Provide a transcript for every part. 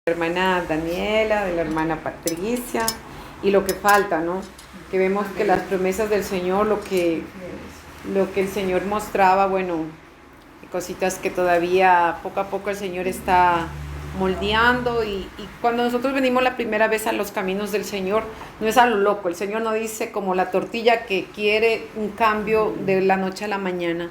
hermana Daniela, de la hermana Patricia y lo que falta, ¿no? Que vemos que las promesas del Señor, lo que el Señor mostraba, bueno, cositas que todavía poco a poco el Señor está moldeando y cuando nosotros venimos la primera vez a los caminos del Señor, no es a lo loco, el Señor no dice como la tortilla que quiere un cambio de la noche a la mañana.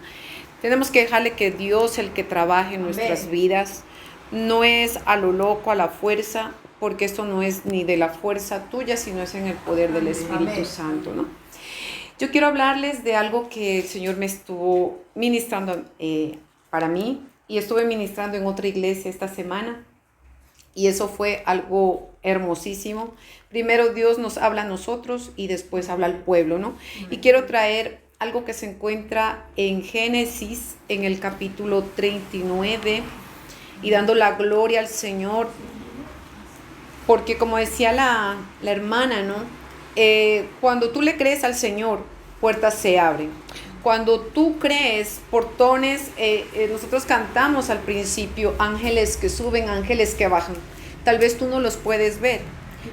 Tenemos que dejarle que Dios el que trabaje en nuestras vidas, no es a lo loco, a la fuerza, porque esto no es ni de la fuerza tuya, sino es en el poder del Espíritu Santo, ¿no? Yo quiero hablarles de algo que el Señor me estuvo ministrando para mí, y estuve ministrando en otra iglesia esta semana, y eso fue algo hermosísimo. Primero Dios nos habla a nosotros y después habla al pueblo, ¿no? Y quiero traer algo que se encuentra en Génesis, en el capítulo 39, y dando la gloria al Señor, porque como decía la hermana, ¿no? Cuando tú le crees al Señor, puertas se abren. Cuando tú crees, portones, nosotros cantamos al principio, ángeles que suben, ángeles que bajan. Tal vez tú no los puedes ver,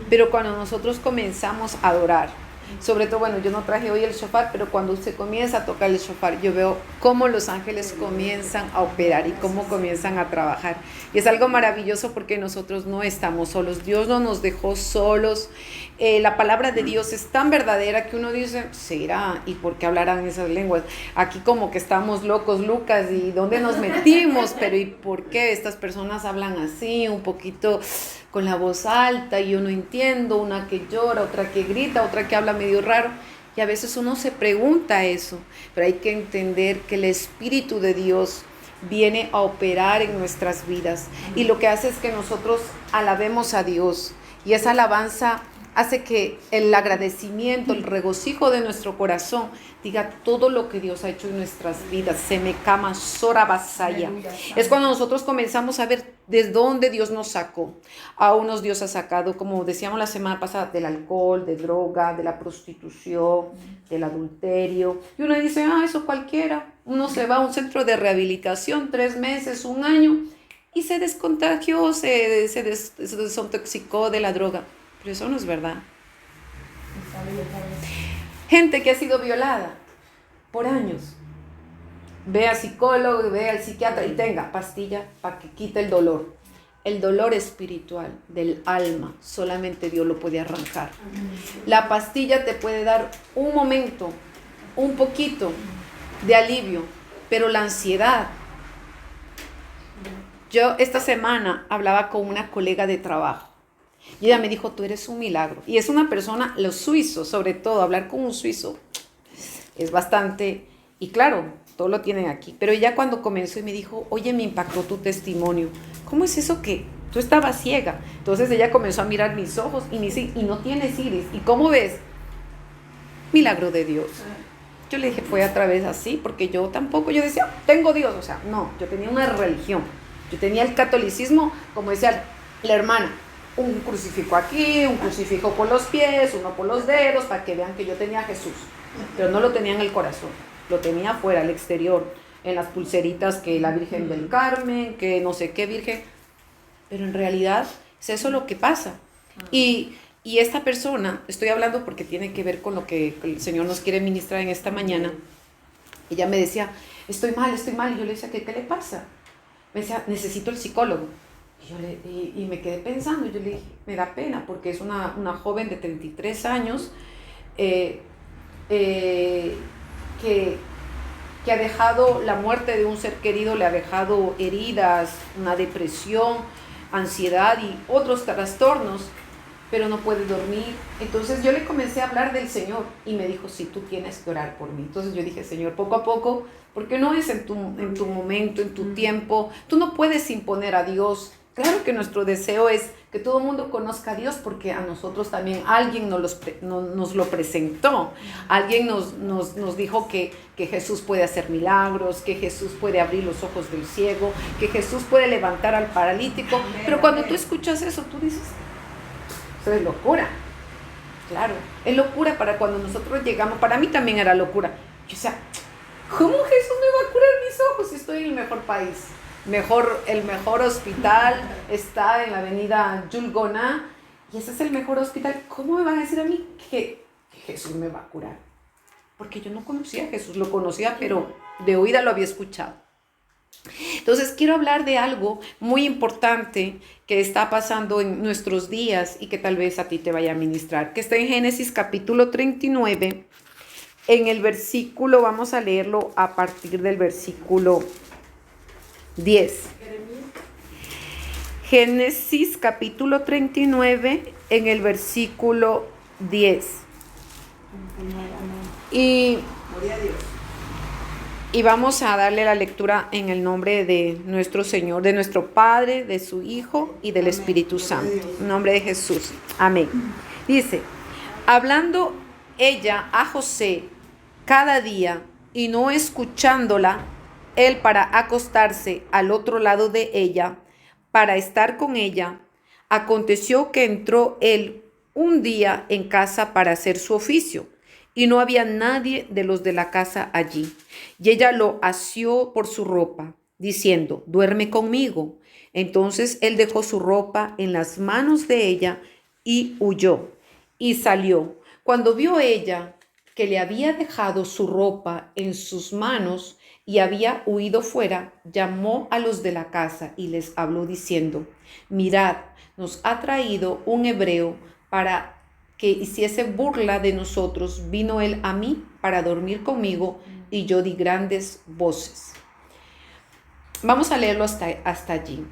pero cuando nosotros comenzamos a adorar, sobre todo, bueno, yo no traje hoy el shofar, pero cuando se comienza a tocar el shofar, yo veo cómo los ángeles comienzan a operar y cómo comienzan a trabajar. Y es algo maravilloso porque nosotros no estamos solos. Dios no nos dejó solos. La palabra de Dios es tan verdadera que uno dice, ¿será? ¿Y por qué hablarán esas lenguas? Aquí como que estamos locos, Lucas, ¿y dónde nos metimos? Pero ¿y por qué estas personas hablan así, un poquito con la voz alta, y yo no entiendo, una que llora, otra que grita, otra que habla medio raro? Y a veces uno se pregunta eso, pero hay que entender que el Espíritu de Dios viene a operar en nuestras vidas, y lo que hace es que nosotros alabemos a Dios, y esa alabanza hace que el agradecimiento, el regocijo de nuestro corazón diga todo lo que Dios ha hecho en nuestras vidas. Se me cama sora basaya. Es cuando nosotros comenzamos a ver desde dónde Dios nos sacó. A unos Dios ha sacado, como decíamos la semana pasada, del alcohol, de droga, de la prostitución, del adulterio. Y uno dice, eso cualquiera. Uno se va a un centro de rehabilitación 3 meses, 1 año, y se descontagió, se desintoxicó de la droga. Pero eso no es verdad. Gente que ha sido violada por años, ve al psicólogo, ve al psiquiatra y tenga pastilla para que quite el dolor. El dolor espiritual del alma, solamente Dios lo puede arrancar. La pastilla te puede dar un momento, un poquito de alivio, pero la ansiedad. Yo esta semana hablaba con una colega de trabajo. Y ella me dijo, tú eres un milagro. Y es una persona, los suizos, sobre todo, hablar con un suizo es bastante, y claro, todo lo tienen aquí. Pero ella cuando comenzó y me dijo, oye, me impactó tu testimonio. ¿Cómo es eso que tú estabas ciega? Entonces ella comenzó a mirar mis ojos y me dice, y no tienes iris. ¿Y cómo ves? Milagro de Dios. Yo le dije, fue a través así, porque yo tampoco, yo decía, tengo Dios. O sea, no, yo tenía una religión. Yo tenía el catolicismo, como decía la hermana, un crucifijo aquí, un crucifijo por los pies, uno por los dedos, para que vean que yo tenía a Jesús. Pero no lo tenía en el corazón, lo tenía afuera, al exterior, en las pulseritas, que la Virgen del Carmen, que no sé qué virgen. Pero en realidad es eso lo que pasa. Y esta persona, estoy hablando porque tiene que ver con lo que el Señor nos quiere ministrar en esta mañana. Ella me decía, estoy mal. Y yo le decía, ¿qué le pasa? Me decía, necesito el psicólogo. Y me quedé pensando, yo le dije, me da pena porque es una joven de 33 años que ha dejado la muerte de un ser querido, le ha dejado heridas, una depresión, ansiedad y otros trastornos, pero no puede dormir. Entonces yo le comencé a hablar del Señor y me dijo, sí, tú tienes que orar por mí. Entonces yo dije, Señor, poco a poco, porque no es en tu momento, en tu tiempo, tú no puedes imponer a Dios. Claro que nuestro deseo es que todo el mundo conozca a Dios, porque a nosotros también alguien nos lo presentó. Alguien nos dijo que Jesús puede hacer milagros, que Jesús puede abrir los ojos del ciego, que Jesús puede levantar al paralítico. Pero cuando tú escuchas eso, tú dices, eso es locura. Claro, es locura para cuando nosotros llegamos. Para mí también era locura. Yo decía, ¿cómo Jesús me va a curar mis ojos si estoy en el mejor país? el mejor hospital está en la avenida Yulgona, y ese es el mejor hospital. ¿Cómo me van a decir a mí que Jesús me va a curar? Porque yo no conocía a Jesús, lo conocía, pero de oída lo había escuchado. Entonces quiero hablar de algo muy importante que está pasando en nuestros días y que tal vez a ti te vaya a ministrar, que está en Génesis capítulo 39, en el versículo, vamos a leerlo a partir del versículo 10. Génesis capítulo 39, en el versículo 10. Y vamos a darle la lectura en el nombre de nuestro Señor, de nuestro Padre, de su Hijo y del Espíritu Santo. En nombre de Jesús. Amén. Dice, hablando ella a José cada día y no escuchándola, él para acostarse al otro lado de ella, para estar con ella, aconteció que entró él un día en casa para hacer su oficio, y no había nadie de los de la casa allí. Y ella lo asió por su ropa, diciendo, duerme conmigo. Entonces él dejó su ropa en las manos de ella y huyó, y salió. Cuando vio ella que le había dejado su ropa en sus manos y había huido fuera, llamó a los de la casa y les habló diciendo, mirad, nos ha traído un hebreo para que hiciese burla de nosotros. Vino él a mí para dormir conmigo y yo di grandes voces. Vamos a leerlo hasta allí.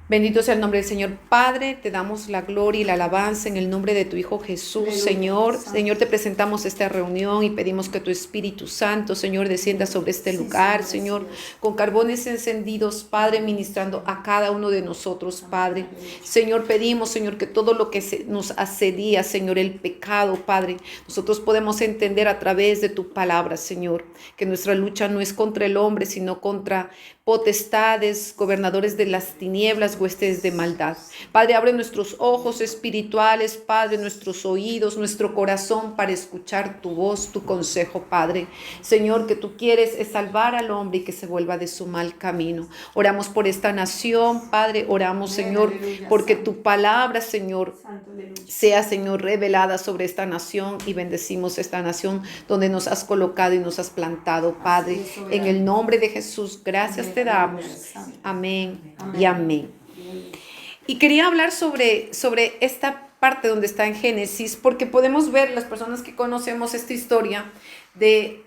Bendito sea el nombre del Señor. Padre, te damos la gloria y la alabanza en el nombre de tu Hijo Jesús, Señor. Señor, te presentamos esta reunión y pedimos que tu Espíritu Santo, Señor, descienda sobre este lugar, Señor, con carbones encendidos, Padre, ministrando a cada uno de nosotros, Padre. Señor, pedimos, Señor, que todo lo que nos asedía, Señor, el pecado, Padre, nosotros podemos entender a través de tu palabra, Señor, que nuestra lucha no es contra el hombre, sino contra potestades, gobernadores de las tinieblas, huestes de maldad. Padre, abre nuestros ojos espirituales, Padre, nuestros oídos, nuestro corazón para escuchar tu voz, tu consejo, Padre. Señor, que tú quieres es salvar al hombre y que se vuelva de su mal camino. Oramos por esta nación, Padre, oramos, Señor, porque tu palabra, Señor, sea, Señor, revelada sobre esta nación y bendecimos esta nación donde nos has colocado y nos has plantado, Padre. En el nombre de Jesús, gracias te damos. Amén y amén. Y quería hablar sobre esta parte donde está en Génesis, porque podemos ver, las personas que conocemos esta historia de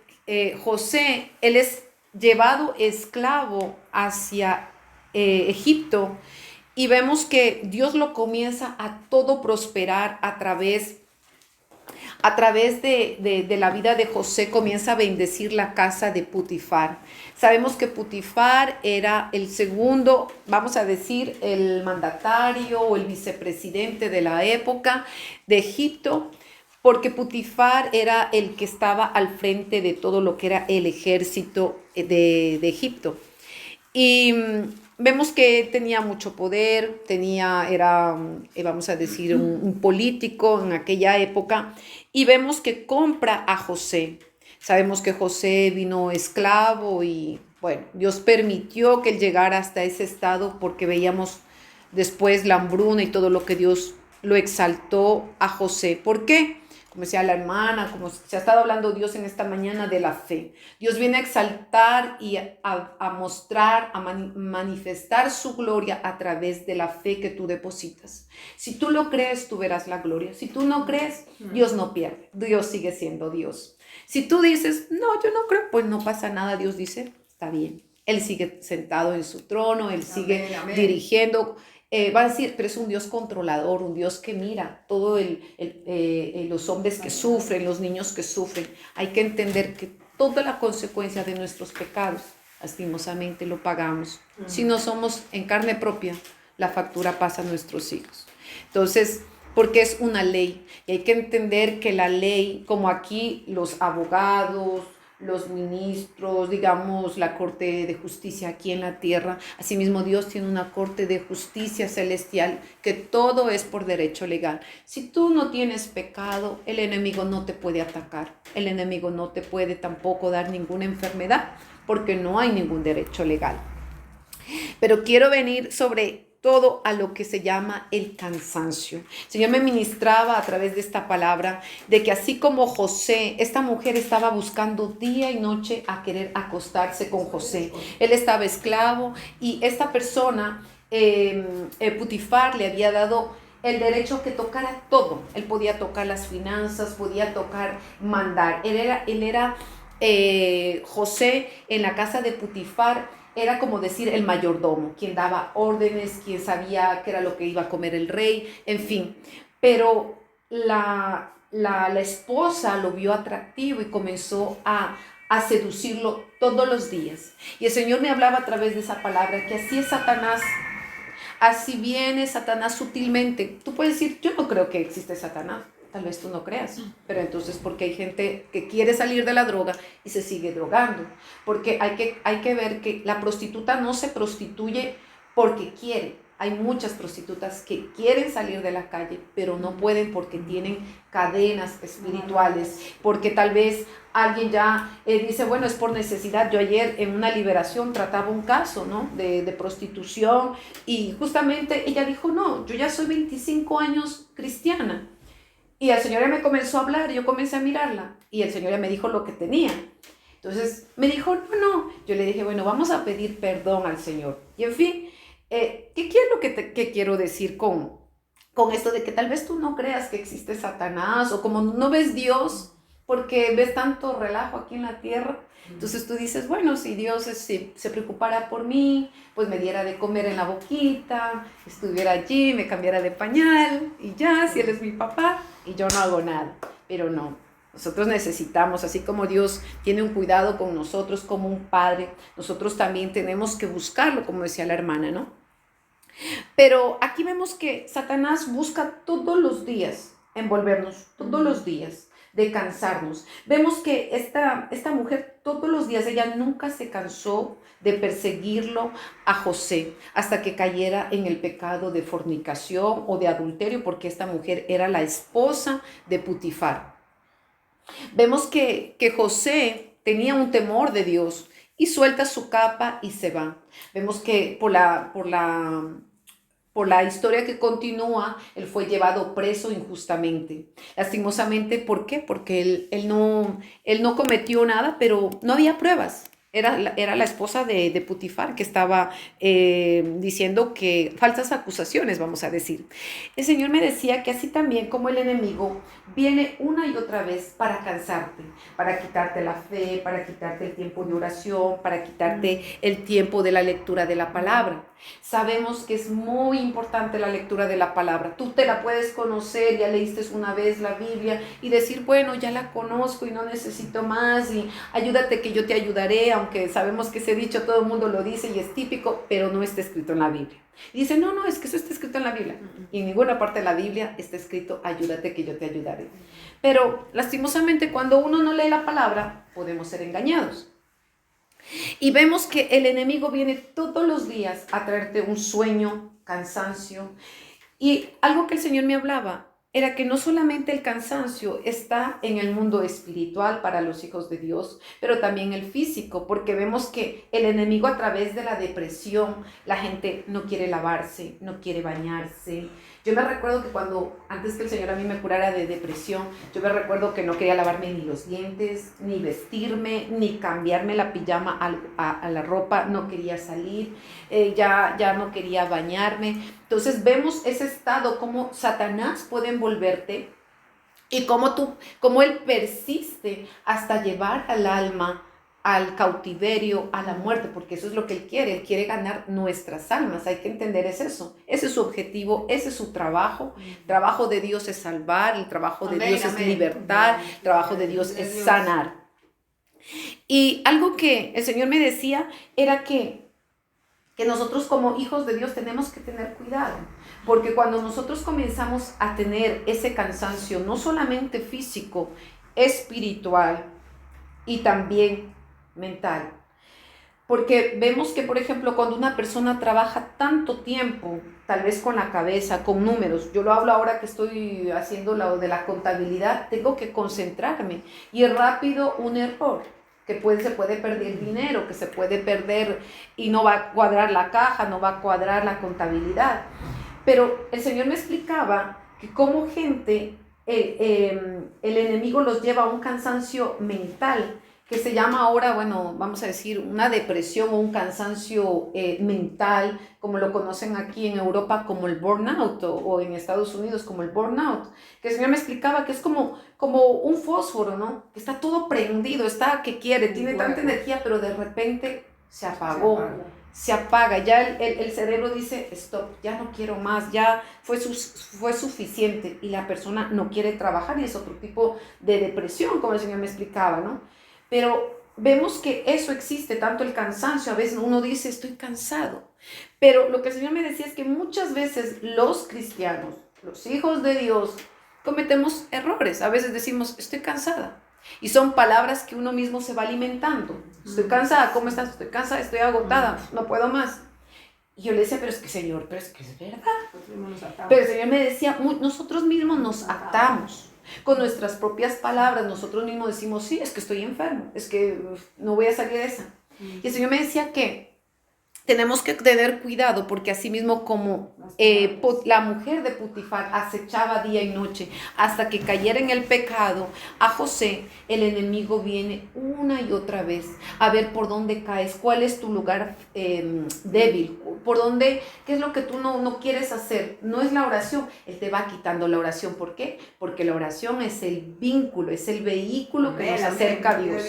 José, él es llevado esclavo hacia Egipto, y vemos que Dios lo comienza a todo prosperar a través de la vida de José. Comienza a bendecir la casa de Putifar. Sabemos que Putifar era el segundo, vamos a decir, el mandatario o el vicepresidente de la época de Egipto, porque Putifar era el que estaba al frente de todo lo que era el ejército de Egipto. Y vemos que tenía mucho poder, era, vamos a decir, un político en aquella época, y vemos que compra a José. Sabemos que José vino esclavo y, bueno, Dios permitió que él llegara hasta ese estado porque veíamos después la hambruna y todo lo que Dios lo exaltó a José. ¿Por qué? Como decía la hermana, como se ha estado hablando Dios en esta mañana de la fe. Dios viene a exaltar y a mostrar, a manifestar su gloria a través de la fe que tú depositas. Si tú lo crees, tú verás la gloria. Si tú no crees, Dios no pierde. Dios sigue siendo Dios. Si tú dices, no, yo no creo, pues no pasa nada. Dios dice, está bien. Él sigue sentado en su trono, Él sigue dirigiendo. Va a decir, pero es un Dios controlador, un Dios que mira todo los hombres que sufren, los niños que sufren. Hay que entender que toda la consecuencia de nuestros pecados, lastimosamente, lo pagamos. Si no somos en carne propia, la factura pasa a nuestros hijos. Entonces, porque es una ley. Y hay que entender que la ley, como aquí los abogados, los ministros, digamos, la corte de justicia aquí en la tierra. Asimismo, Dios tiene una corte de justicia celestial, que todo es por derecho legal. Si tú no tienes pecado, el enemigo no te puede atacar. El enemigo no te puede tampoco dar ninguna enfermedad, porque no hay ningún derecho legal. Pero quiero venir sobre todo a lo que se llama el cansancio. El Señor me ministraba a través de esta palabra de que así como José, esta mujer estaba buscando día y noche a querer acostarse con José. Él estaba esclavo y esta persona, Putifar, le había dado el derecho a que tocara todo. Él podía tocar las finanzas, podía tocar, mandar. José en la casa de Putifar era como decir el mayordomo, quien daba órdenes, quien sabía qué era lo que iba a comer el rey, en fin. Pero la esposa lo vio atractivo y comenzó a seducirlo todos los días. Y el Señor me hablaba a través de esa palabra, que así es Satanás. Así viene Satanás sutilmente. Tú puedes decir, yo no creo que existe Satanás. Tal vez tú no creas, pero entonces porque hay gente que quiere salir de la droga y se sigue drogando. Porque hay que ver que la prostituta no se prostituye porque quiere. Hay muchas prostitutas que quieren salir de la calle, pero no pueden porque tienen cadenas espirituales, porque tal vez alguien ya dice, bueno, es por necesidad. Yo ayer en una liberación trataba un caso, ¿no?, de prostitución, y justamente ella dijo, no, yo ya soy 25 años cristiana. Y el Señor ya me comenzó a hablar, y yo comencé a mirarla, y el Señor ya me dijo lo que tenía. Entonces me dijo, no. Yo le dije, bueno, vamos a pedir perdón al Señor. Y en fin, ¿qué quiero qué quiero decir con esto de que tal vez tú no creas que existe Satanás, o como no ves Dios porque ves tanto relajo aquí en la tierra? Entonces tú dices, bueno, si Dios se preocupara por mí, pues me diera de comer en la boquita, estuviera allí, me cambiara de pañal y ya, si Él es mi papá, y yo no hago nada. Pero no, nosotros necesitamos, así como Dios tiene un cuidado con nosotros como un padre, nosotros también tenemos que buscarlo, como decía la hermana, ¿no? Pero aquí vemos que Satanás busca todos los días envolvernos, todos los días, de cansarnos. Vemos que esta mujer todos los días, ella nunca se cansó de perseguirlo a José hasta que cayera en el pecado de fornicación o de adulterio, porque esta mujer era la esposa de Putifar. Vemos que José tenía un temor de Dios y suelta su capa y se va. Vemos que por la historia que continúa, él fue llevado preso injustamente. Lastimosamente, ¿por qué? Porque él no cometió nada, pero no había pruebas. Era la esposa de Putifar que estaba diciendo que falsas acusaciones, vamos a decir. El Señor me decía que así también como el enemigo viene una y otra vez para cansarte, para quitarte la fe, para quitarte el tiempo de oración, para quitarte el tiempo de la lectura de la palabra. Sabemos que es muy importante la lectura de la palabra. Tú te la puedes conocer, ya leíste una vez la Biblia y decir, bueno, ya la conozco y no necesito más, y ayúdate que yo te ayudaré, aunque sabemos que ese dicho todo el mundo lo dice y es típico, pero no está escrito en la Biblia. Y dice, no, es que eso está escrito en la Biblia. Y en ninguna parte de la Biblia está escrito, ayúdate que yo te ayudaré. Pero lastimosamente cuando uno no lee la palabra, podemos ser engañados. Y vemos que el enemigo viene todos los días a traerte un sueño, cansancio. Y algo que el Señor me hablaba era que no solamente el cansancio está en el mundo espiritual para los hijos de Dios, pero también el físico, porque vemos que el enemigo, a través de la depresión, la gente no quiere lavarse, no quiere bañarse. Yo me recuerdo que antes que el Señor a mí me curara de depresión, yo me recuerdo que no quería lavarme ni los dientes, ni vestirme, ni cambiarme la pijama a la ropa, no quería salir, ya no quería bañarme. Entonces vemos ese estado, cómo Satanás puede envolverte y cómo él persiste hasta llevar al alma al cautiverio, a la muerte, porque eso es lo que él quiere ganar nuestras almas. Hay que entender eso, ese es su objetivo, ese es su trabajo. El trabajo de Dios es salvar, el trabajo de Dios es libertar, el trabajo de Dios es sanar. Y algo que el Señor me decía era que nosotros como hijos de Dios tenemos que tener cuidado, porque cuando nosotros comenzamos a tener ese cansancio, no solamente físico, espiritual y también mental, porque vemos que, por ejemplo, cuando una persona trabaja tanto tiempo, tal vez con la cabeza, con números, yo lo hablo ahora que estoy haciendo lo de la contabilidad, tengo que concentrarme y es rápido un error. que se puede perder dinero, que se puede perder y no va a cuadrar la caja, no va a cuadrar la contabilidad. Pero el Señor me explicaba que como gente, el enemigo los lleva a un cansancio mental, que se llama ahora, bueno, vamos a decir, una depresión o un cansancio mental, como lo conocen aquí en Europa como el burnout o en Estados Unidos como el burnout, que el Señor me explicaba que es como un fósforo, ¿no? Que está todo prendido, está que quiere, tiene tanta energía, pero de repente se apagó. Se apaga, ya el cerebro dice, stop, ya no quiero más, ya fue suficiente, y la persona no quiere trabajar, y es otro tipo de depresión, como el Señor me explicaba, ¿no? Pero vemos que eso existe, tanto el cansancio, a veces uno dice, estoy cansado, pero lo que el Señor me decía es que muchas veces los cristianos, los hijos de Dios, cometemos errores. A veces decimos, estoy cansada. Y son palabras que uno mismo se va alimentando. Estoy cansada, ¿cómo estás? Estoy cansada, estoy agotada, no puedo más. Y yo le decía, pero es que Señor, pero es que es verdad. Pero el Señor me decía, nosotros mismos nos atamos. Con nuestras propias palabras, nosotros mismos decimos, sí, es que estoy enfermo, es que no voy a salir de esa. Y el Señor me decía que tenemos que tener cuidado, porque así mismo como la mujer de Putifar acechaba día y noche hasta que cayera en el pecado a José, el enemigo viene una y otra vez a ver por dónde caes, cuál es tu lugar débil, por dónde, qué es lo que tú no quieres hacer. No es la oración, él te va quitando la oración. ¿Por qué? Porque la oración es el vínculo, es el vehículo que nos acerca a Dios.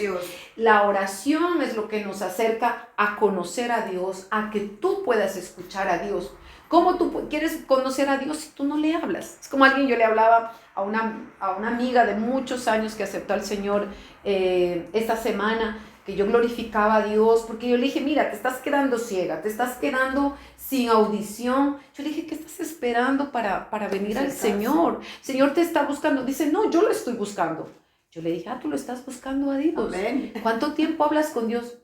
La oración es lo que nos acerca a conocer a Dios, a que tú puedas escuchar a Dios. ¿Cómo tú quieres conocer a Dios si tú no le hablas? Es como yo le hablaba a una amiga de muchos años que aceptó al Señor esta semana, que yo glorificaba a Dios, porque yo le dije, mira, te estás quedando ciega, te estás quedando sin audición. Yo le dije, ¿qué estás esperando para venir al Señor? El Señor te está buscando. Dice, no, yo lo estoy buscando. Yo le dije, tú lo estás buscando a Dios. Amén. ¿Cuánto tiempo hablas con Dios?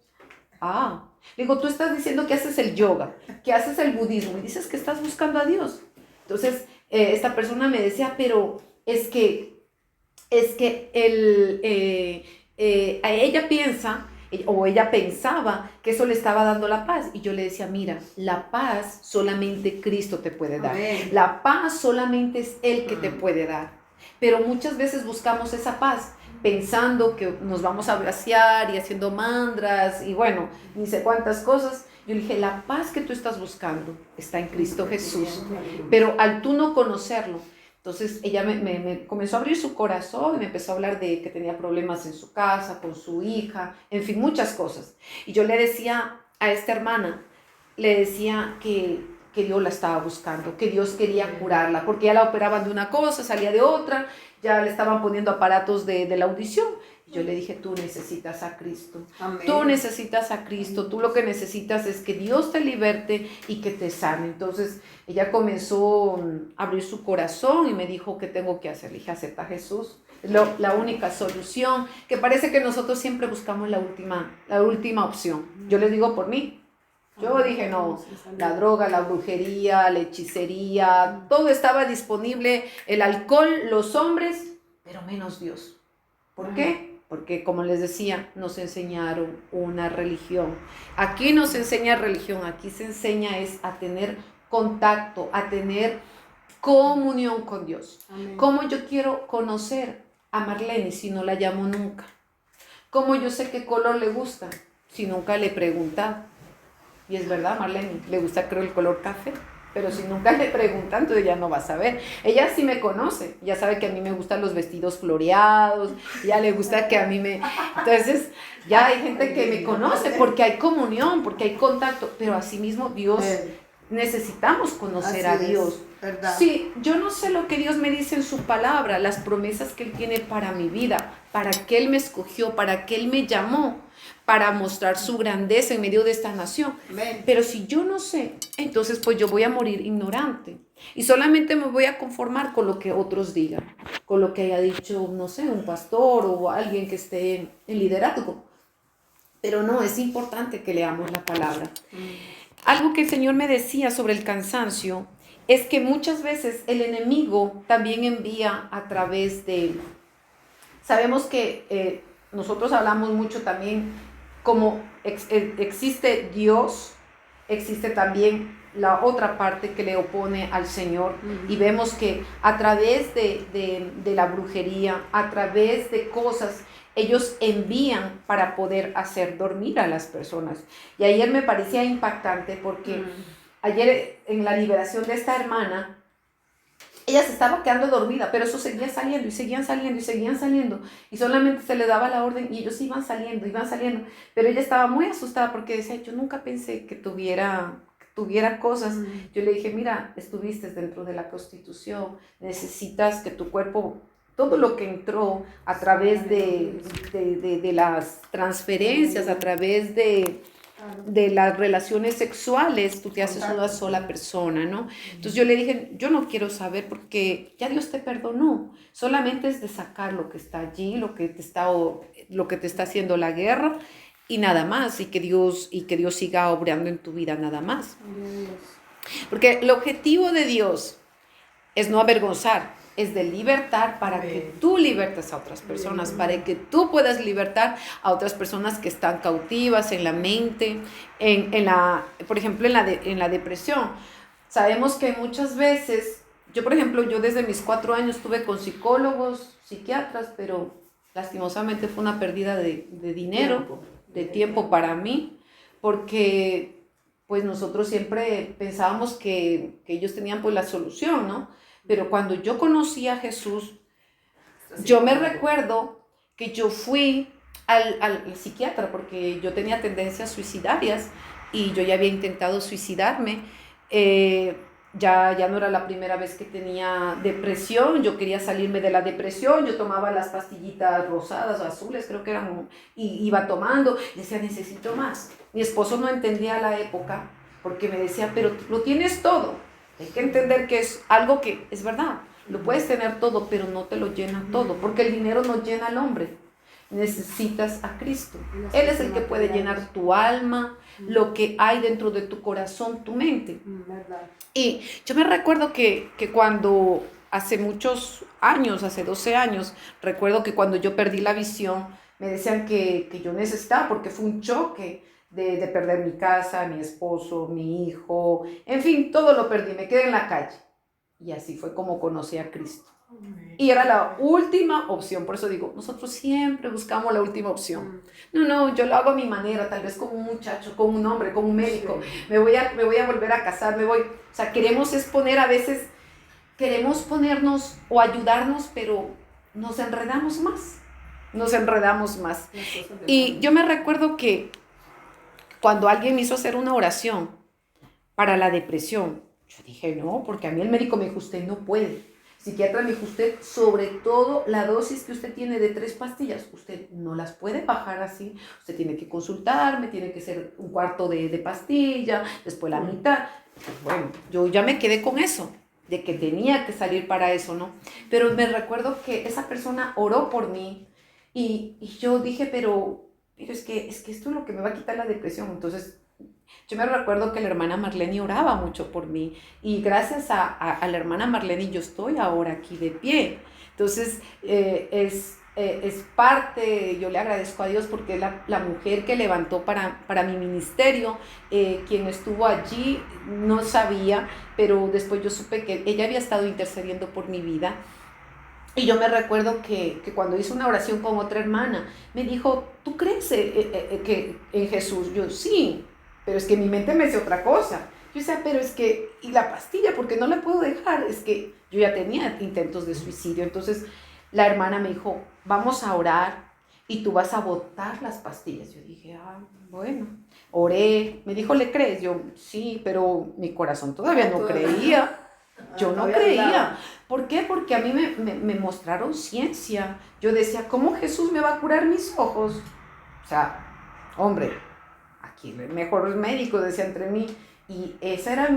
Le digo, tú estás diciendo que haces el yoga, que haces el budismo, y dices que estás buscando a Dios. Entonces, esta persona me decía, pero es que ella piensa, o ella pensaba que eso le estaba dando la paz. Y yo le decía, mira, la paz solamente Cristo te puede dar. Amén. La paz solamente es Él que te puede dar. Pero muchas veces buscamos esa paz pensando que nos vamos a vaciar y haciendo mantras y bueno, ni sé cuántas cosas. Yo le dije, la paz que tú estás buscando está en Cristo Jesús. Pero al tú no conocerlo, entonces ella me comenzó a abrir su corazón y me empezó a hablar de que tenía problemas en su casa, con su hija, en fin, muchas cosas. Y yo le decía a esta hermana, le decía que Dios la estaba buscando, que Dios quería curarla, porque ya la operaban de una cosa, salía de otra, ya le estaban poniendo aparatos de la audición. Y yo le dije, tú necesitas a Cristo. Amén. Tú necesitas a Cristo, tú lo que necesitas es que Dios te liberte y que te sane. Entonces ella comenzó a abrir su corazón y me dijo, ¿qué tengo que hacer? Le dije, acepta a Jesús. Es la única solución, que parece que nosotros siempre buscamos la última opción. Yo les digo por mí. Yo dije, no, la droga, la brujería, la hechicería, todo estaba disponible, el alcohol, los hombres, pero menos Dios. ¿Por qué? Porque, como les decía, nos enseñaron una religión. Aquí no se enseña religión, aquí se enseña a tener contacto, a tener comunión con Dios. Amén. ¿Cómo yo quiero conocer a Marlene si no la llamo nunca? ¿Cómo yo sé qué color le gusta si nunca le he preguntado? Y es verdad, Marlene, le gusta creo el color café, pero si nunca le preguntan, entonces ya no va a saber. Ella sí me conoce, ya sabe que a mí me gustan los vestidos floreados, ya le gusta que a mí me... Entonces, ya hay gente que me conoce porque hay comunión, porque hay contacto, pero asimismo Dios, necesitamos conocer a Dios. ¿Verdad? Sí, yo no sé lo que Dios me dice en su palabra, las promesas que Él tiene para mi vida, para que Él me escogió, para que Él me llamó, para mostrar su grandeza en medio de esta nación. Amén. Pero si yo no sé, entonces pues yo voy a morir ignorante y solamente me voy a conformar con lo que otros digan, con lo que haya dicho, no sé, un pastor o alguien que esté en liderazgo. Pero no, es importante que leamos la palabra. Algo que el Señor me decía sobre el cansancio es que muchas veces el enemigo también envía a través de... Sabemos que nosotros hablamos mucho también, como existe Dios, existe también la otra parte que le opone al Señor. Y vemos que a través de la brujería, a través de cosas, ellos envían para poder hacer dormir a las personas. Y ayer me parecía impactante porque ayer en la liberación de esta hermana, ella se estaba quedando dormida, pero eso seguía saliendo y seguían saliendo y seguían saliendo. Y solamente se le daba la orden y ellos iban saliendo. Pero ella estaba muy asustada porque decía, yo nunca pensé que tuviera cosas. Yo le dije, mira, estuviste dentro de la prostitución, necesitas que tu cuerpo, todo lo que entró a través de las transferencias, a través de las relaciones sexuales, tú te haces una sola persona, ¿no? Entonces yo le dije, yo no quiero saber porque ya Dios te perdonó, solamente es de sacar lo que está allí, lo que te está haciendo la guerra y nada más, y que Dios siga obrando en tu vida nada más. Porque el objetivo de Dios es no avergonzar, es de libertar para que tú libertes a otras personas, para que tú puedas libertar a otras personas que están cautivas en la mente, por ejemplo, en la depresión. Sabemos que muchas veces, yo por ejemplo, yo desde mis 4 años estuve con psicólogos, psiquiatras, pero lastimosamente fue una pérdida de dinero, de tiempo para mí, porque pues nosotros siempre pensábamos que ellos tenían pues la solución, ¿no? Pero cuando yo conocí a Jesús, yo me recuerdo que yo fui al psiquiatra porque yo tenía tendencias suicidarias y yo ya había intentado suicidarme. Ya no era la primera vez que tenía depresión, yo quería salirme de la depresión, yo tomaba las pastillitas rosadas o azules, creo que eran, y iba tomando, y decía, necesito más. Mi esposo no entendía a la época porque me decía, pero lo tienes todo. Hay que entender que es algo que es verdad, lo puedes tener todo, pero no te lo llena todo, porque el dinero no llena al hombre. Necesitas a Cristo. Él es el que puede llenar tu alma, lo que hay dentro de tu corazón, tu mente. Y yo me recuerdo que cuando hace muchos años, hace 12 años, recuerdo que cuando yo perdí la visión, me decían que yo necesitaba, porque fue un choque de perder mi casa, mi esposo, mi hijo, en fin, todo lo perdí, me quedé en la calle. Y así fue como conocí a Cristo. Y era la última opción, por eso digo, nosotros siempre buscamos la última opción. No, yo lo hago a mi manera, tal vez como un muchacho, como un hombre, como un médico, me voy a volver a casar, o sea, queremos exponer a veces, queremos ponernos o ayudarnos, pero nos enredamos más. Y yo me recuerdo que cuando alguien me hizo hacer una oración para la depresión, yo dije, no, porque a mí el médico me dijo, usted no puede. El psiquiatra me dijo, usted, sobre todo la dosis que usted tiene de 3 pastillas, usted no las puede bajar así. Usted tiene que consultarme, tiene que ser un cuarto de pastilla, después la mitad. Bueno, yo ya me quedé con eso, de que tenía que salir para eso, ¿no? Pero me recuerdo que esa persona oró por mí y yo dije, pero es que esto es lo que me va a quitar la depresión. Entonces, yo me recuerdo que la hermana Marlene oraba mucho por mí y gracias a la hermana Marlene yo estoy ahora aquí de pie. Entonces, es parte, yo le agradezco a Dios porque es la mujer que levantó para mi ministerio, quien estuvo allí, no sabía, pero después yo supe que ella había estado intercediendo por mi vida. Y yo me recuerdo que cuando hice una oración con otra hermana, me dijo, ¿tú crees que en Jesús? Yo, sí, pero es que mi mente me dice otra cosa. Yo decía, pero es que, ¿y la pastilla? ¿Por qué no la puedo dejar? Es que yo ya tenía intentos de suicidio. Entonces la hermana me dijo, vamos a orar y tú vas a botar las pastillas. Yo dije, bueno, oré. Me dijo, ¿le crees? Yo, sí, pero mi corazón todavía no creía. Yo no creía. ¿Por qué? Porque a mí me mostraron ciencia. Yo decía, ¿cómo Jesús me va a curar mis ojos? O sea, hombre, aquí el mejor médico, decía entre mí. Y esa era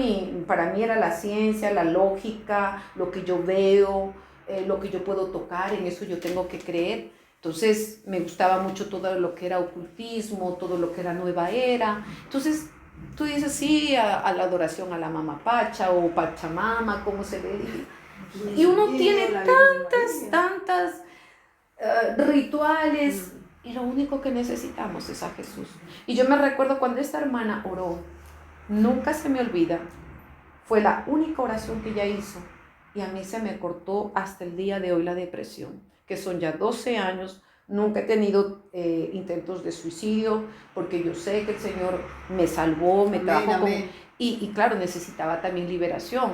para mí era la ciencia, la lógica, lo que yo veo, lo que yo puedo tocar, en eso yo tengo que creer. Entonces me gustaba mucho todo lo que era ocultismo, todo lo que era nueva era. Entonces tú dices sí a la adoración a la Mama Pacha o Pachamama, como se le dice. Y uno tiene tantas rituales Y lo único que necesitamos es a Jesús. Y yo me recuerdo cuando esta hermana oró, nunca se me olvida, fue la única oración que ella hizo. Y a mí se me cortó hasta el día de hoy la depresión, que son ya 12 años. Nunca he tenido intentos de suicidio, porque yo sé que el Señor me salvó, me trajo. Y claro, necesitaba también liberación.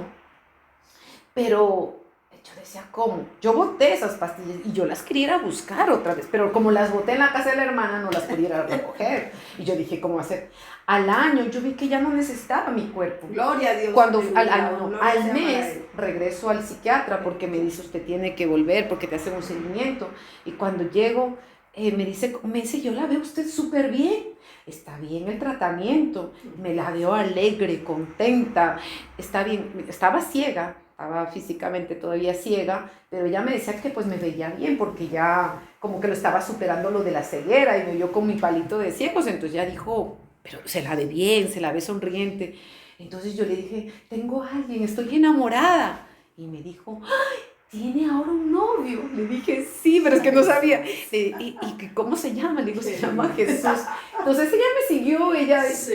Pero yo decía, ¿cómo? Yo boté esas pastillas y yo las quería ir a buscar otra vez, pero como las boté en la casa de la hermana, no las podía ir a recoger. Y yo dije, ¿cómo hacer? Al año yo vi que ya no necesitaba mi cuerpo. Gloria a Dios. Cuando al mes regreso al psiquiatra porque me dice, usted tiene que volver porque te hacen un seguimiento. Y cuando llego, me dice, yo la veo usted súper bien. Está bien el tratamiento. Me la veo alegre, contenta. Está bien. Estaba ciega. Estaba físicamente todavía ciega, pero ella me decía que pues me veía bien porque ya como que lo estaba superando lo de la ceguera y me vio con mi palito de ciegos, entonces ya dijo, pero se la ve bien, se la ve sonriente. Entonces yo le dije, tengo a alguien, estoy enamorada. Y me dijo, ¡ay! ¿Tiene ahora un novio? Le dije, sí, pero es que no sabía. ¿Y cómo se llama? Le digo, se llama Jesús. Entonces ella me siguió,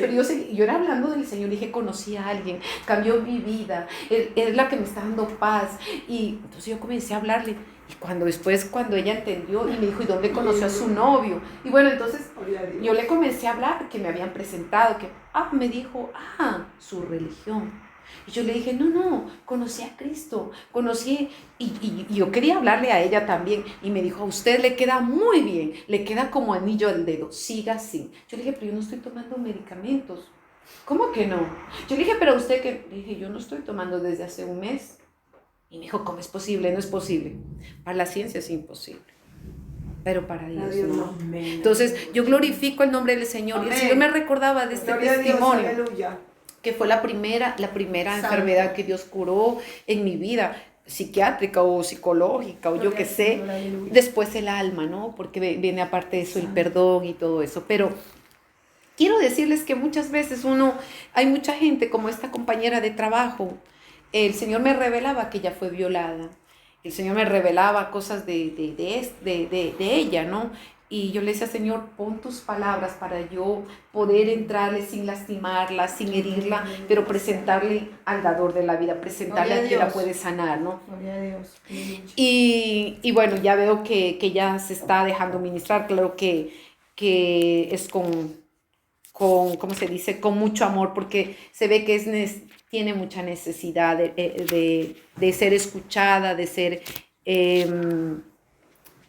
pero yo era hablando del Señor, dije, conocí a alguien, cambió mi vida, es la que me está dando paz. Y entonces yo comencé a hablarle. Y cuando ella entendió y me dijo, ¿y dónde conoció a su novio? Y bueno, entonces yo le comencé a hablar, que me habían presentado, me dijo, su religión. Y yo le dije, no, conocí a Cristo, y yo quería hablarle a ella también, y me dijo, a usted le queda muy bien, le queda como anillo al dedo, siga así. Yo le dije, pero yo no estoy tomando medicamentos. ¿Cómo que no? Yo le dije, pero usted que, le dije, yo no estoy tomando desde hace un mes. Y me dijo, ¿cómo es posible? No es posible. Para la ciencia es imposible, pero para Dios no. Entonces yo glorifico el nombre del Señor. Amén. Y el Señor me recordaba de este testimonio. Dios, que fue la primera enfermedad que Dios curó en mi vida, psiquiátrica o psicológica o yo qué sé. Después el alma, ¿no? Porque viene aparte de eso el perdón y todo eso. Pero quiero decirles que muchas veces hay mucha gente como esta compañera de trabajo. El Señor me revelaba que ella fue violada. El Señor me revelaba cosas de ella, ¿no? Y yo le decía, Señor, pon tus palabras para yo poder entrarle sin lastimarla, sin herirla, pero presentarle al dador de la vida, presentarle a quien la puede sanar, ¿no? Gloria a Dios. Y bueno, ya veo que ya se está dejando ministrar, claro que es con, ¿cómo se dice? Con mucho amor, porque se ve que tiene mucha necesidad de ser escuchada, de ser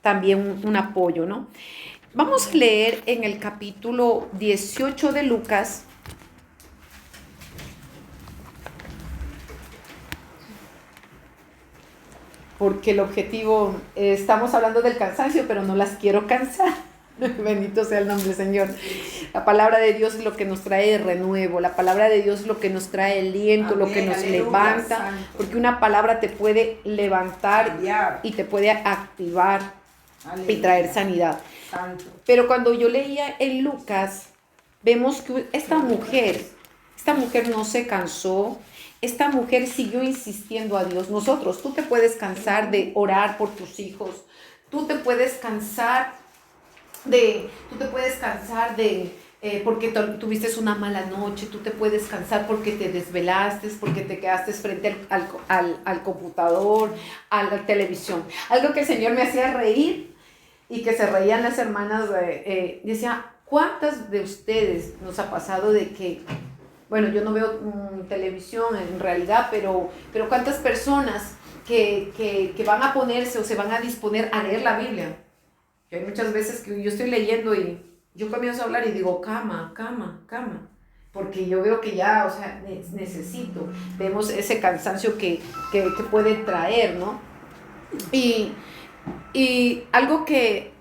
también un apoyo, ¿no? Vamos a leer en el capítulo 18 de Lucas. Porque el objetivo, estamos hablando del cansancio, pero no las quiero cansar. Bendito sea el nombre del Señor. La palabra de Dios es lo que nos trae renuevo. La palabra de Dios es lo que nos trae aliento, amén, lo que nos levanta. Santo. Porque una palabra te puede levantar y te puede activar. Aleluya. Y traer sanidad. Santo. Pero cuando yo leía en Lucas, vemos que esta mujer no se cansó, esta mujer siguió insistiendo a Dios. Tú te puedes cansar de orar por tus hijos, tú te puedes cansar porque tuviste una mala noche, tú te puedes cansar porque te desvelaste, porque te quedaste frente al computador, a la televisión. Algo que el Señor me hacía reír y que se reían las hermanas, decía, ¿cuántas de ustedes nos ha pasado de que, bueno, yo no veo televisión en realidad, pero cuántas personas que van a ponerse o se van a disponer a leer la Biblia? Hay muchas veces que yo estoy leyendo y yo comienzo a hablar y digo, cama, porque yo veo que ya, necesito, vemos ese cansancio que puede traer, ¿no? Y algo que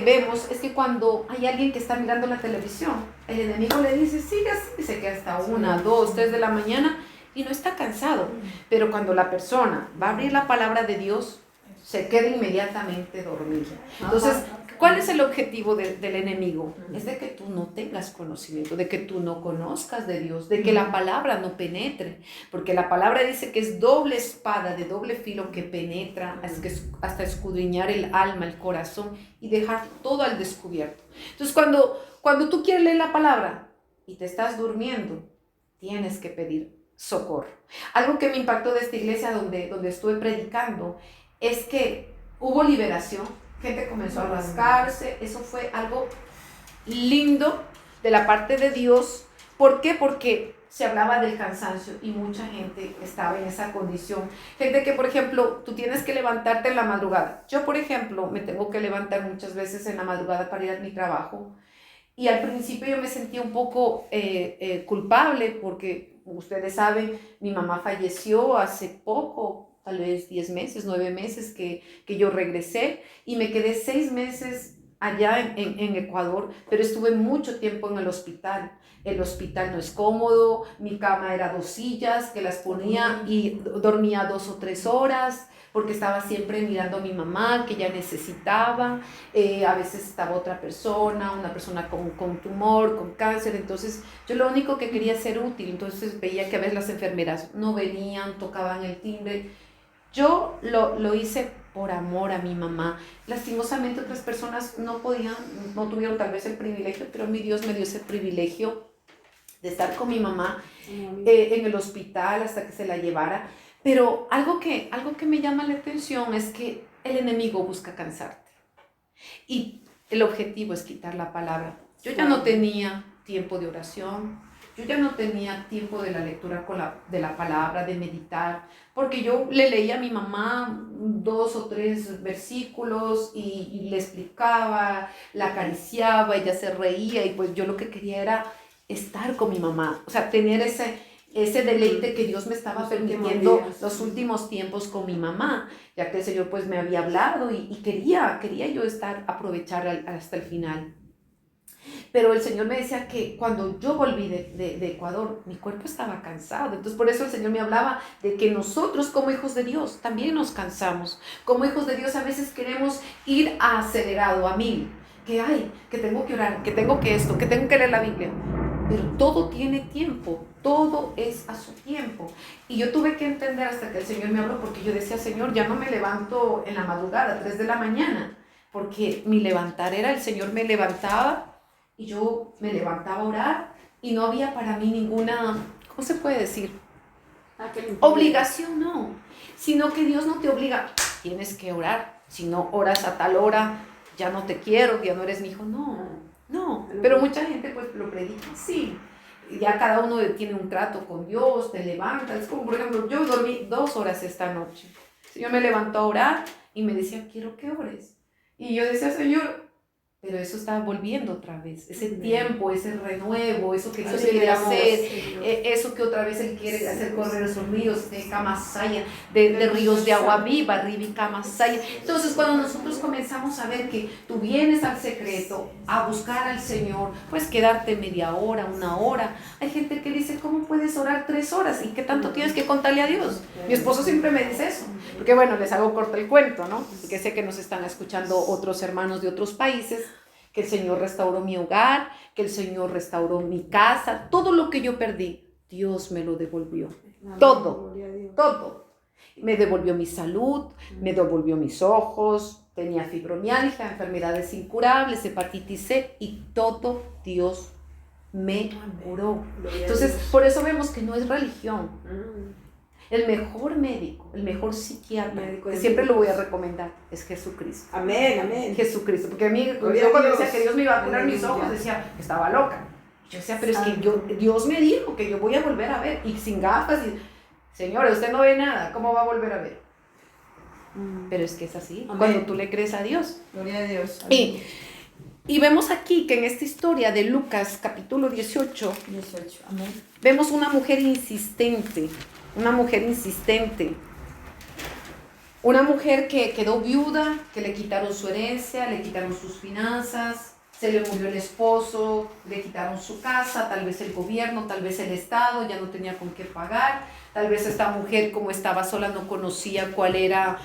vemos es que cuando hay alguien que está mirando la televisión, el enemigo le dice, sigue así, se queda hasta 1, 2, 3 de la mañana y no está cansado. Pero cuando la persona va a abrir la palabra de Dios, se queda inmediatamente dormida. Entonces, ¿Cuál es el objetivo del enemigo? Es de que tú no tengas conocimiento, de que tú no conozcas de Dios, de que la palabra no penetre, porque la palabra dice que es doble espada de doble filo que penetra hasta escudriñar el alma, el corazón y dejar todo al descubierto. Entonces cuando tú quieres leer la palabra y te estás durmiendo, tienes que pedir socorro. Algo que me impactó de esta iglesia donde estuve predicando es que hubo liberación. Gente comenzó a rascarse, eso fue algo lindo de la parte de Dios. ¿Por qué? Porque se hablaba del cansancio y mucha gente estaba en esa condición. Gente que, por ejemplo, tú tienes que levantarte en la madrugada. Yo, por ejemplo, me tengo que levantar muchas veces en la madrugada para ir a mi trabajo. Y al principio yo me sentía un poco culpable porque, ustedes saben, mi mamá falleció hace poco, tal vez 10 meses, 9 meses que yo regresé y me quedé 6 meses allá en Ecuador, pero estuve mucho tiempo en el hospital. El hospital no es cómodo, mi cama era 2 sillas que las ponía y dormía 2 o 3 horas porque estaba siempre mirando a mi mamá que ya necesitaba, a veces estaba otra persona, una persona con tumor, con cáncer, entonces yo lo único que quería ser útil, entonces veía que a veces las enfermeras no venían, tocaban el timbre. Yo lo hice por amor a mi mamá. Lastimosamente otras personas no tuvieron tal vez el privilegio, pero mi Dios me dio ese privilegio de estar con mi mamá en el hospital hasta que se la llevara. Pero algo que me llama la atención es que el enemigo busca cansarte. Y el objetivo es quitar la palabra. Yo ya no tenía tiempo de oración. Yo ya no tenía tiempo de la lectura de la palabra, de meditar, porque yo le leía a mi mamá 2 o 3 versículos y le explicaba, la acariciaba, ella se reía y pues yo lo que quería era estar con mi mamá, o sea, tener ese deleite que Dios me estaba permitiendo los últimos tiempos con mi mamá, ya que el Señor pues me había hablado y quería yo aprovechar hasta el final. Pero el Señor me decía que cuando yo volví de Ecuador, mi cuerpo estaba cansado. Entonces por eso el Señor me hablaba de que nosotros como hijos de Dios también nos cansamos. Como hijos de Dios a veces queremos ir acelerado, a 1000. Que tengo que orar, que tengo que esto, que tengo que leer la Biblia. Pero todo tiene tiempo, todo es a su tiempo. Y yo tuve que entender hasta que el Señor me habló, porque yo decía, Señor, ya no me levanto en la madrugada, 3 de la mañana, porque mi levantar era, el Señor me levantaba, y yo me levantaba a orar y no había para mí ninguna, ¿cómo se puede decir? Obligación, no. Sino que Dios no te obliga, tienes que orar. Si no oras a tal hora, ya no te quiero, ya no eres mi hijo. No. Pero mucha gente pues lo predica, sí. Ya cada uno tiene un trato con Dios, te levantas. Es como, por ejemplo, yo dormí 2 horas esta noche. Yo me levantó a orar y me decía, quiero que ores. Y yo decía, Señor, pero eso está volviendo otra vez, ese tiempo, ese renuevo, eso que Dios quiere hacer, eso que otra vez Él quiere hacer correr esos ríos de Camasaya, de ríos de agua viva, Ribi Camasaya. Entonces cuando nosotros comenzamos a ver que tú vienes al secreto a buscar al Señor, pues quedarte media hora, 1 hora. Hay gente que dice, ¿cómo puedes orar 3 horas? ¿Y qué tanto tienes que contarle a Dios? Mi esposo siempre me dice eso, porque bueno, les hago corto el cuento, ¿no? Porque sé que nos están escuchando otros hermanos de otros países, que el Señor restauró mi hogar, que el Señor restauró mi casa, todo lo que yo perdí, Dios me lo devolvió, todo. Me devolvió mi salud, me devolvió mis ojos, tenía fibromialgia, enfermedades incurables, hepatitis C y todo Dios me curó. Entonces, por eso vemos que no es religión. El mejor médico, el mejor psiquiatra, que siempre lo voy a recomendar, es Jesucristo. Amén. Jesucristo, porque a mí, yo cuando decía que Dios me iba a curar mis ojos, decía que estaba loca. Yo decía, pero es que Dios me dijo que yo voy a volver a ver, y sin gafas, Señora, usted no ve nada, ¿cómo va a volver a ver? Pero es que es así, amén, cuando tú le crees a Dios. Gloria a Dios. Y vemos aquí que en esta historia de Lucas, capítulo 18, amén, vemos una mujer insistente, una mujer que quedó viuda, que le quitaron su herencia, le quitaron sus finanzas, se le murió el esposo, le quitaron su casa, tal vez el gobierno, tal vez el Estado, ya no tenía con qué pagar, tal vez esta mujer, como estaba sola, no conocía cuál era,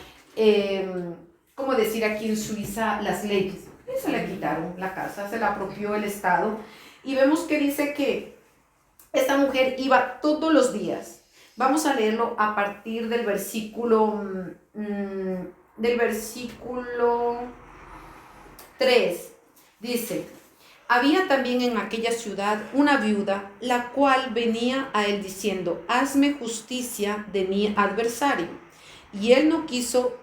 ¿cómo decir aquí en Suiza? Las leyes. y se le quitaron la casa, se la apropió el Estado. Y vemos que dice que esta mujer iba todos los días. Vamos a leerlo a partir del versículo 3. Dice: había también en aquella ciudad una viuda, la cual venía a él diciendo: hazme justicia de mi adversario. Y él no quiso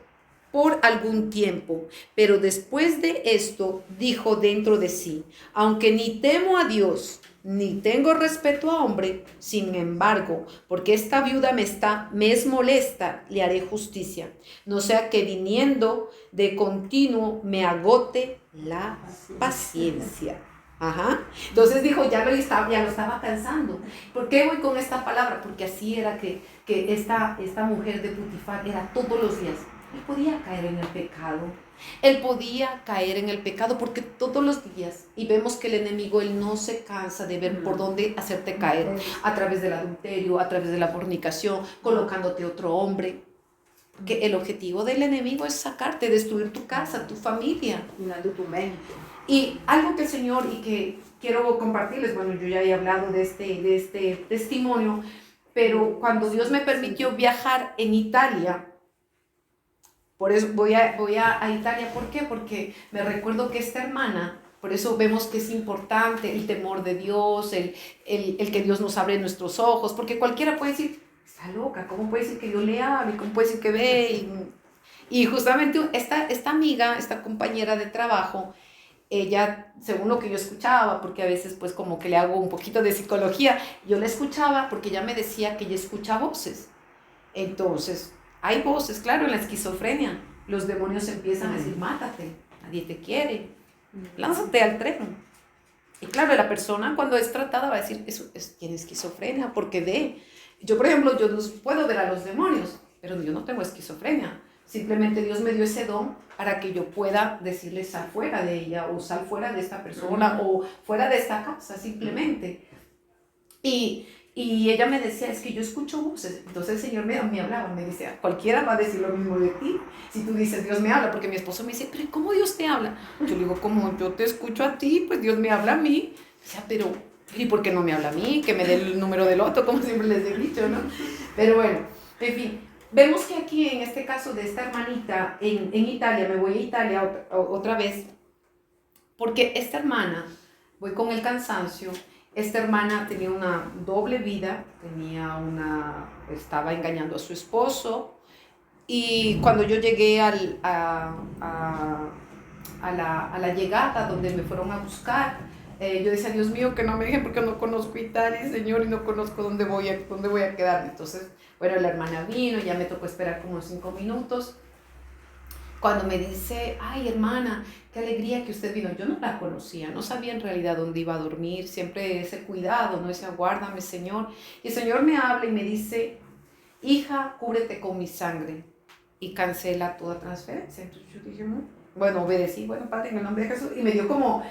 por algún tiempo, pero después de esto dijo dentro de sí: aunque ni temo a Dios, ni tengo respeto a hombre, sin embargo, porque esta viuda me es molesta, le haré justicia, no sea que viniendo de continuo me agote la paciencia. Ajá. Entonces dijo, ya lo estaba cansando. ¿Por qué voy con esta palabra? Porque así era que esta mujer de Putifar era todos los días. Él podía caer en el pecado. Él podía caer en el pecado porque todos los días, y vemos que el enemigo, él no se cansa de ver por dónde hacerte caer, a través del adulterio, a través de la fornicación, colocándote otro hombre. Porque el objetivo del enemigo es sacarte, destruir tu casa, tu familia. Tu mente. Y algo que el Señor, y que quiero compartirles, bueno, yo ya he hablado de este testimonio, pero cuando Dios me permitió viajar en Italia, por eso voy a Italia. ¿Por qué? Porque me recuerdo que esta hermana, por eso vemos que es importante el temor de Dios, el que Dios nos abre nuestros ojos, porque cualquiera puede decir, está loca, ¿cómo puede decir que Dios le hable? ¿Cómo puede decir que ve? Y justamente esta amiga, esta compañera de trabajo, ella, según lo que yo escuchaba, porque a veces pues como que le hago un poquito de psicología, yo la escuchaba porque ella me decía que ella escucha voces. Entonces, hay voces, claro, en la esquizofrenia. Los demonios empiezan a decir, mátate, nadie te quiere, lánzate al tren. Y claro, la persona cuando es tratada va a decir, tiene esquizofrenia, porque ve. Yo, por ejemplo, yo no puedo ver a los demonios, pero yo no tengo esquizofrenia. Simplemente Dios me dio ese don para que yo pueda decirle, sal fuera de ella, o sal fuera de esta persona, o fuera de esta casa, simplemente. Y ella me decía, es que yo escucho voces. Entonces el Señor me hablaba, me decía, cualquiera va a decir lo mismo de ti. Si tú dices, Dios me habla, porque mi esposo me dice, pero ¿cómo Dios te habla? Yo le digo, como yo te escucho a ti, pues Dios me habla a mí. O sea, pero, ¿y por qué no me habla a mí? Que me dé el número del otro, como siempre les he dicho, ¿no? Pero bueno, en fin, vemos que aquí en este caso de esta hermanita en Italia, me voy a Italia otra vez, porque esta hermana, voy con el cansancio. Esta hermana tenía una doble vida, estaba engañando a su esposo, y cuando yo llegué a la llegada donde me fueron a buscar, yo decía, Dios mío, que no me dejen porque no conozco Italia, Señor, y no conozco dónde voy a quedarme. Entonces, bueno, la hermana vino, ya me tocó esperar como 5 minutos. Cuando me dice, ay hermana, qué alegría que usted vino. Yo no la conocía, no sabía en realidad dónde iba a dormir, siempre ese cuidado, no ese aguárdame Señor. Y el Señor me habla y me dice, hija, cúbrete con mi sangre y cancela toda transferencia. Entonces yo dije, bueno, obedecí, bueno Padre, en el nombre de Jesús. Y me dio como,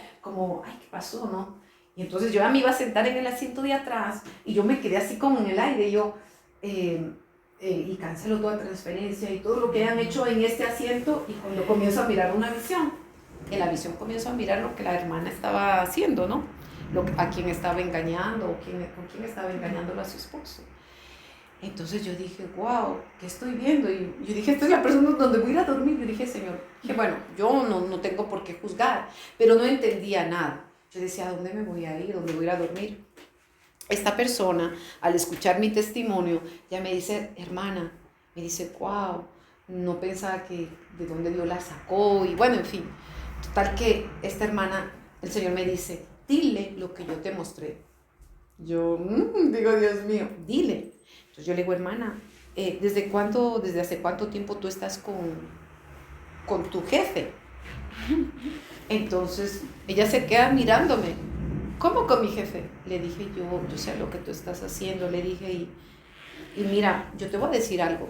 ay, ¿qué pasó, no? Y entonces yo ya me iba a sentar en el asiento de atrás y yo me quedé así como en el aire, y cancelo toda transferencia y todo lo que hayan hecho en este asiento. Y cuando comienzo a mirar una visión, en la visión comienzo a mirar lo que la hermana estaba haciendo, ¿no? A quién estaba engañando, con quién estaba engañándolo a su esposo. Entonces yo dije, wow, ¿qué estoy viendo? Y yo dije, esta es la persona donde voy a ir a dormir. Yo dije, Señor, bueno, yo no tengo por qué juzgar, pero no entendía nada. Yo decía, ¿a dónde me voy a ir? ¿Dónde voy a ir a dormir? Esta persona, al escuchar mi testimonio, ya me dice, hermana, me dice, wow, no pensaba que de dónde Dios la sacó. Y bueno, en fin, total que esta hermana, el Señor me dice, dile lo que yo te mostré. Yo digo, Dios mío, dile. Entonces yo le digo, hermana, ¿desde hace cuánto tiempo tú estás con tu jefe? Entonces ella se queda mirándome. ¿Cómo con mi jefe? Le dije, yo sé lo que tú estás haciendo, le dije, y mira, yo te voy a decir algo.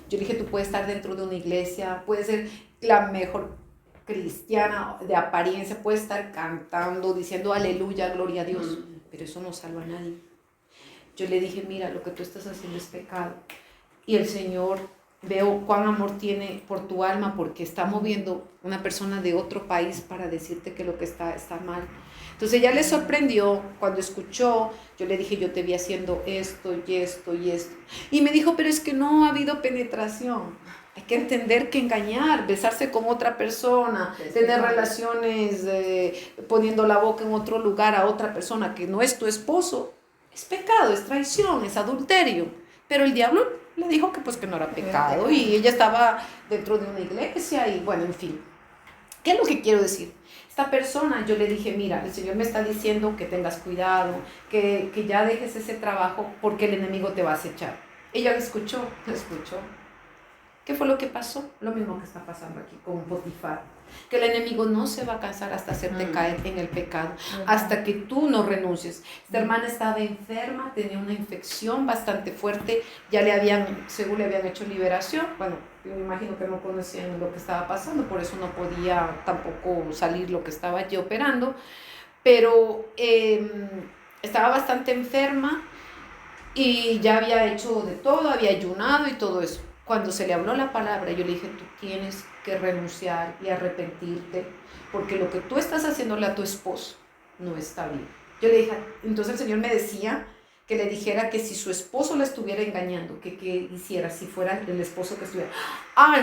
Yo le dije, tú puedes estar dentro de una iglesia, puedes ser la mejor cristiana de apariencia, puedes estar cantando, diciendo aleluya, gloria a Dios, pero eso no salva a nadie. Yo le dije, mira, lo que tú estás haciendo es pecado. Y el Señor veo cuán amor tiene por tu alma, porque está moviendo una persona de otro país para decirte que lo que está mal. Entonces ella le sorprendió cuando escuchó. Yo le dije, yo te vi haciendo esto y esto y esto. Y me dijo, pero es que no ha habido penetración. Hay que entender que engañar, besarse con otra persona, tener relaciones, poniendo la boca en otro lugar a otra persona que no es tu esposo, es pecado, es traición, es adulterio. Pero el diablo le dijo que pues que no era pecado, y ella estaba dentro de una iglesia y bueno, en fin. ¿Qué es lo que quiero decir? Esta persona, yo le dije, mira, el Señor me está diciendo que tengas cuidado, que ya dejes ese trabajo porque el enemigo te va a acechar. Ella lo escuchó. ¿Qué fue lo que pasó? Lo mismo que está pasando aquí con Potifar. Que el enemigo no se va a cansar hasta hacerte caer en el pecado, hasta que tú no renuncies. Esta hermana estaba enferma, tenía una infección bastante fuerte, según le habían hecho liberación. Bueno, yo me imagino que no conocían lo que estaba pasando, por eso no podía tampoco salir lo que estaba allí operando, pero estaba bastante enferma y ya había hecho de todo, había ayunado y todo eso. Cuando se le habló la palabra, yo le dije, tú tienes que renunciar y arrepentirte, porque lo que tú estás haciéndole a tu esposo no está bien. Yo le dije, entonces el Señor me decía que le dijera que si su esposo la estuviera engañando, que hiciera, si fuera el esposo que estuviera.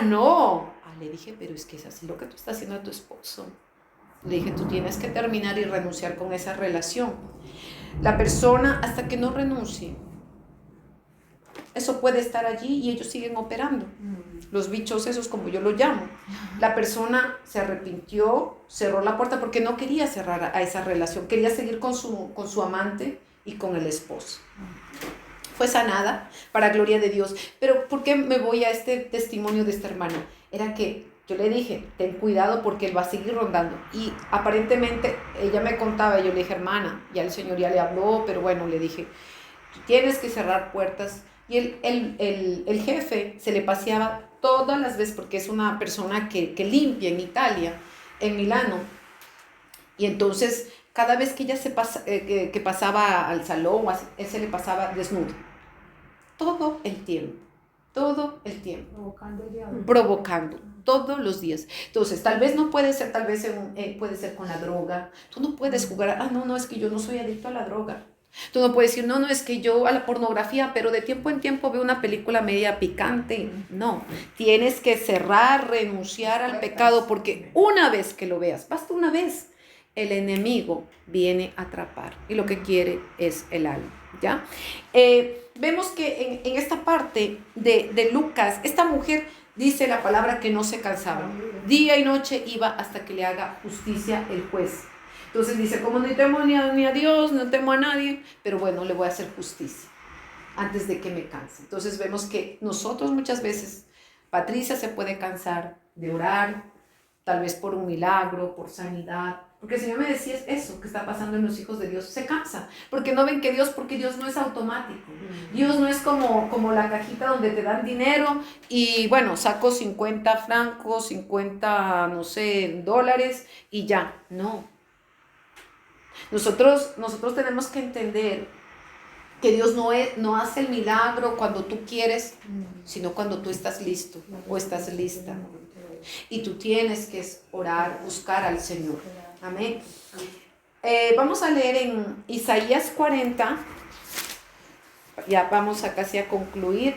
No. Le dije, pero es que es así lo que tú estás haciendo a tu esposo. Le dije, tú tienes que terminar y renunciar con esa relación. La persona, hasta que no renuncie, eso puede estar allí y ellos siguen operando. Los bichos esos, como yo lo llamo. La persona se arrepintió, cerró la puerta porque no quería cerrar a esa relación, quería seguir con su amante y con el esposo. Fue sanada para gloria de Dios. Pero ¿por qué me voy a este testimonio de esta hermana? Era que yo le dije, ten cuidado porque él va a seguir rondando. Y aparentemente ella me contaba, yo le dije, hermana, ya el Señor ya le habló, pero bueno, le dije, tú tienes que cerrar puertas. Y el jefe se le paseaba todas las veces, porque es una persona que limpia en Italia, en Milano. Y entonces, cada vez que ella que pasaba al salón, él se le pasaba desnudo. Todo el tiempo. Provocando, todos los días. Entonces, tal vez no puede ser, puede ser con la droga. Tú no puedes jugar, no, es que yo no soy adicto a la droga. Tú no puedes decir, no, es que yo a la pornografía, pero de tiempo en tiempo veo una película media picante. No, tienes que cerrar, renunciar al pecado, porque una vez que lo veas, basta una vez, el enemigo viene a atrapar y lo que quiere es el alma, ¿ya? Vemos que en esta parte de Lucas, esta mujer dice la palabra que no se cansaba. Día y noche iba hasta que le haga justicia el juez. Entonces dice, como no temo ni a Dios, no temo a nadie, pero bueno, le voy a hacer justicia antes de que me canse. Entonces vemos que nosotros muchas veces, Patricia se puede cansar de orar, tal vez por un milagro, por sanidad, porque el Señor me decía eso que está pasando en los hijos de Dios, se cansa, porque no ven porque Dios no es automático. Dios no es como la cajita donde te dan dinero y bueno, saco 50 francos, 50, no sé, dólares y ya, no. Nosotros tenemos que entender que Dios no hace el milagro cuando tú quieres, sino cuando tú estás listo o estás lista. Y tú tienes que orar, buscar al Señor. Amén. Vamos a leer en Isaías 40. Ya vamos casi a concluir.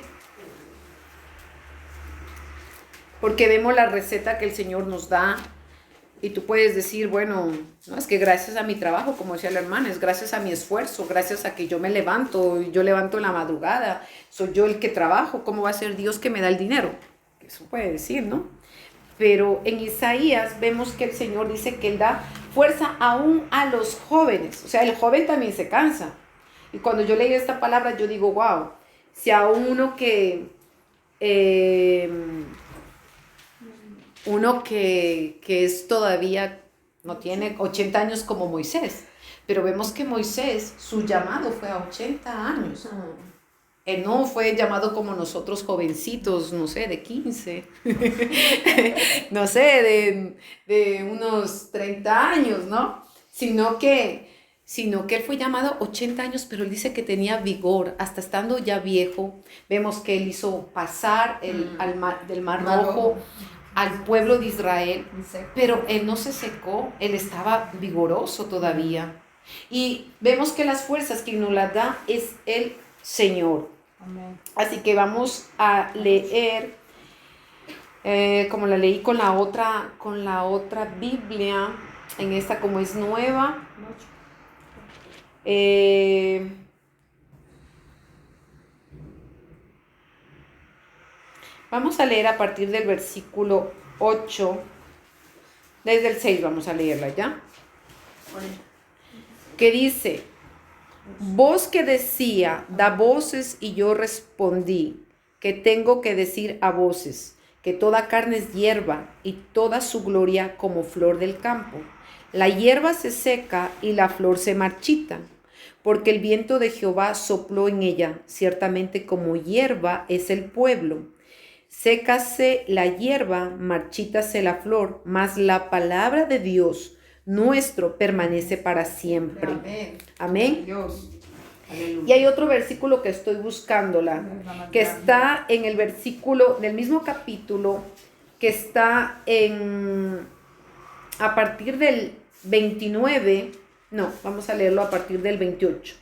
Porque vemos la receta que el Señor nos da. Y tú puedes decir, bueno, no, es que gracias a mi trabajo, como decía la hermana, es gracias a mi esfuerzo, gracias a que yo me levanto, yo levanto en la madrugada, soy yo el que trabajo, ¿cómo va a ser Dios que me da el dinero? Eso puede decir, ¿no? Pero en Isaías vemos que el Señor dice que Él da fuerza aún a los jóvenes, o sea, el joven también se cansa. Y cuando yo leí esta palabra, yo digo, wow, si a uno que es todavía, no tiene 80 años como Moisés, pero vemos que Moisés, su llamado fue a 80 años. Él no fue llamado como nosotros jovencitos, no sé, de 15, no sé, de unos 30 años, ¿no? Sino que sino que él fue llamado 80 años, pero él dice que tenía vigor, hasta estando ya viejo. Vemos que él hizo pasar del Mar Rojo al pueblo de Israel, pero él no se secó, él estaba vigoroso todavía. Y vemos que las fuerzas que nos las da es el Señor. Amén. Así que vamos a leer, como la leí con la otra Biblia, en esta como es nueva. Vamos a leer a partir del versículo 8, desde el 6 vamos a leerla, ¿ya? Que dice: voz que decía, da voces, y yo respondí, que tengo que decir a voces, que toda carne es hierba, y toda su gloria como flor del campo. La hierba se seca y la flor se marchita, porque el viento de Jehová sopló en ella. Ciertamente como hierba es el pueblo. Sécase la hierba, marchítase la flor, mas la palabra de Dios nuestro permanece para siempre. Amén. Amén. Dios. Y hay otro versículo que estoy buscándola, que está en el versículo del mismo capítulo, que está a partir del 29, no, vamos a leerlo a partir del 28.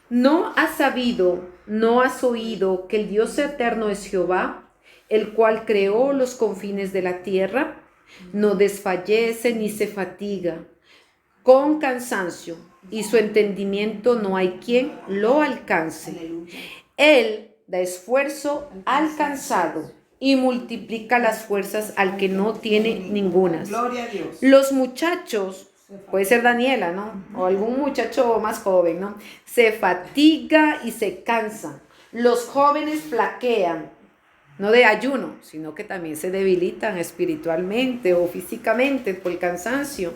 ¿No has sabido, no has oído que el Dios eterno es Jehová, el cual creó los confines de la tierra? No desfallece ni se fatiga con cansancio, y su entendimiento no hay quien lo alcance. Aleluya. Él da esfuerzo al cansado y multiplica las fuerzas al que no tiene ningunas. Gloria a Dios. Los muchachos, puede ser Daniela, ¿no? O algún muchacho más joven, ¿no? Se fatiga y se cansa. Los jóvenes flaquean, no de ayuno, sino que también se debilitan espiritualmente o físicamente por el cansancio.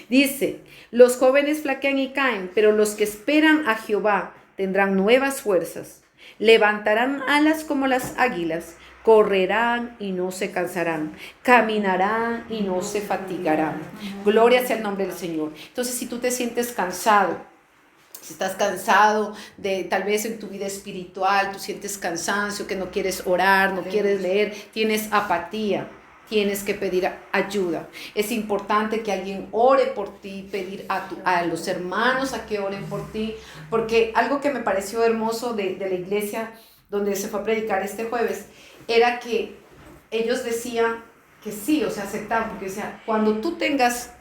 Dice, los jóvenes flaquean y caen, pero los que esperan a Jehová tendrán nuevas fuerzas. Levantarán alas como las águilas, correrán y no se cansarán, caminarán y no se fatigarán. Gloria sea el nombre del Señor. Entonces, si tú te sientes cansado, si estás cansado de tal vez en tu vida espiritual, tú sientes cansancio, que no quieres orar, no quieres leer, tienes apatía, tienes que pedir ayuda. Es importante que alguien ore por ti, pedir a los hermanos a que oren por ti, porque algo que me pareció hermoso de la iglesia donde se fue a predicar este jueves, era que ellos decían que sí, o sea, aceptaban, porque o sea, cuando tú tengas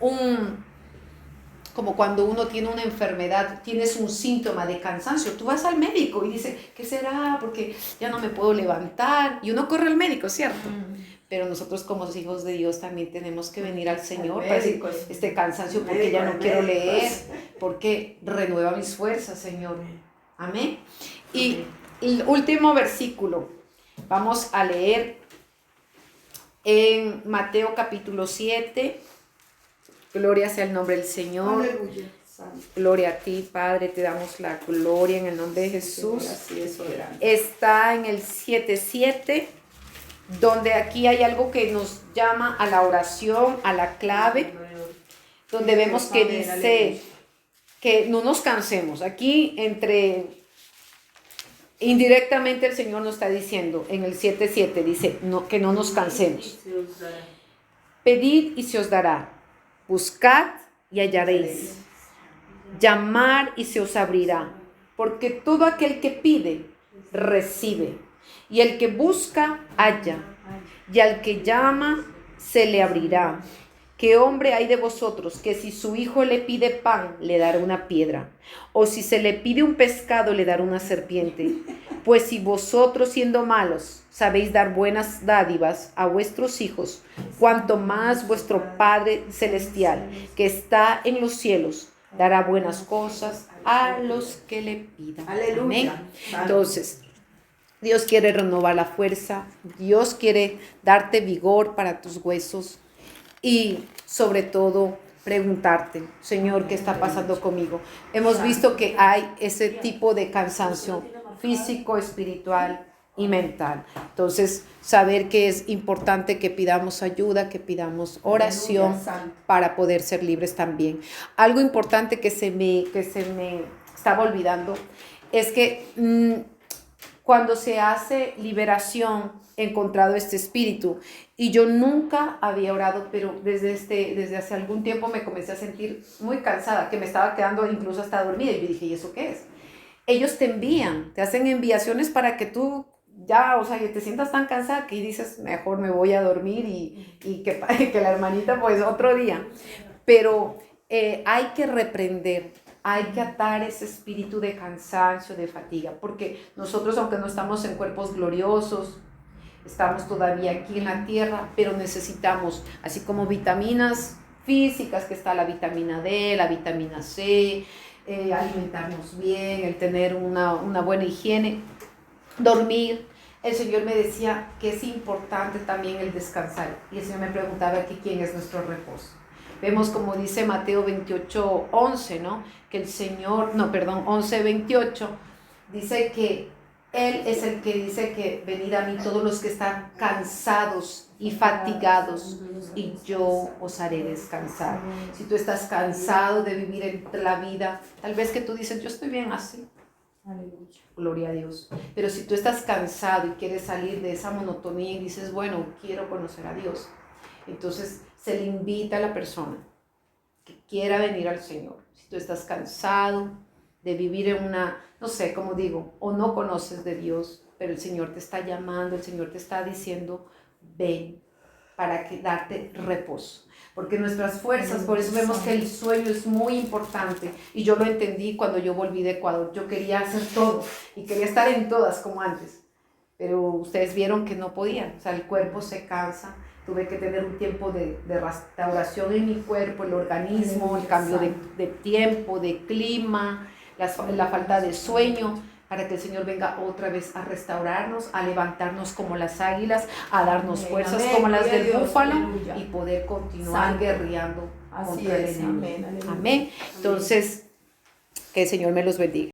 como cuando uno tiene una enfermedad, tienes un síntoma de cansancio, tú vas al médico y dices, ¿qué será? Porque ya no me puedo levantar. Y uno corre al médico, ¿cierto? Pero nosotros como hijos de Dios también tenemos que venir al Señor para decir, este cansancio porque ya no quiero leer, porque renueva mis fuerzas, Señor. Amén. Y el último versículo, vamos a leer en Mateo capítulo 7. Gloria sea el nombre del Señor. Aleluya. Gloria a ti, Padre, te damos la gloria en el nombre de Jesús. Así es, soberano. Está en el 7:7, donde aquí hay algo que nos llama a la oración, a la clave, donde vemos que dice que no nos cansemos. Aquí indirectamente el Señor nos está diciendo, en el 7:7 dice que no nos cansemos. Pedid y se os dará. Buscad y hallaréis. Llamar y se os abrirá. Porque todo aquel que pide, recibe. Y el que busca, halla. Y al que llama, se le abrirá. ¿Qué hombre hay de vosotros que si su hijo le pide pan, le dará una piedra? O si se le pide un pescado, le dará una serpiente? Pues si vosotros, siendo malos, sabéis dar buenas dádivas a vuestros hijos, cuanto más vuestro Padre Celestial, que está en los cielos, dará buenas cosas a los que le pidan. Aleluya. Amén. Entonces, Dios quiere renovar la fuerza, Dios quiere darte vigor para tus huesos y sobre todo preguntarte, Señor, ¿qué está pasando conmigo? Hemos visto que hay ese tipo de cansancio físico, espiritual, y mental. Entonces, saber que es importante que pidamos ayuda, que pidamos oración Aleluya, santo. para poder ser libres también. Algo importante que se me estaba olvidando es que cuando se hace liberación, he encontrado este espíritu, y yo nunca había orado, pero desde hace algún tiempo me comencé a sentir muy cansada, que me estaba quedando incluso hasta dormida, y yo dije, ¿y eso qué es? Ellos te envían, te hacen enviaciones para que tú ya, o sea, que te sientas tan cansada que dices, mejor me voy a dormir y que la hermanita pues otro día. Pero hay que reprender, hay que atar ese espíritu de cansancio, de fatiga, porque nosotros, aunque no estamos en cuerpos gloriosos, estamos todavía aquí en la tierra, pero necesitamos, así como vitaminas físicas, que está la vitamina D, la vitamina C, alimentarnos bien, el tener una buena higiene, dormir. El Señor me decía que es importante también el descansar, y el Señor me preguntaba que quién es nuestro reposo. Vemos como dice Mateo 28:11, ¿no? Que el Señor, 11:28, dice que Él es el que dice que venid a mí todos los que están cansados y fatigados, y yo os haré descansar. Si tú estás cansado de vivir en la vida, tal vez que tú dices, yo estoy bien así. Aleluya. Gloria a Dios. Pero si tú estás cansado y quieres salir de esa monotonía y dices, bueno, quiero conocer a Dios, entonces se le invita a la persona que quiera venir al Señor. Si tú estás cansado de vivir en una, no sé, como digo, o no conoces de Dios, pero el Señor te está llamando, el Señor te está diciendo, ven, para darte reposo. Porque nuestras fuerzas, por eso vemos que el sueño es muy importante, y yo lo entendí cuando yo volví de Ecuador. Yo quería hacer todo y quería estar en todas como antes, pero ustedes vieron que no podían, o sea, el cuerpo se cansa. Tuve que tener un tiempo de restauración en mi cuerpo, el organismo, el cambio de tiempo, de clima, la falta de sueño, para que el Señor venga otra vez a restaurarnos, a levantarnos como las águilas, a darnos fuerzas como las del búfalo, y poder continuar guerreando contra el enemigo. Amén. Entonces, que el Señor me los bendiga.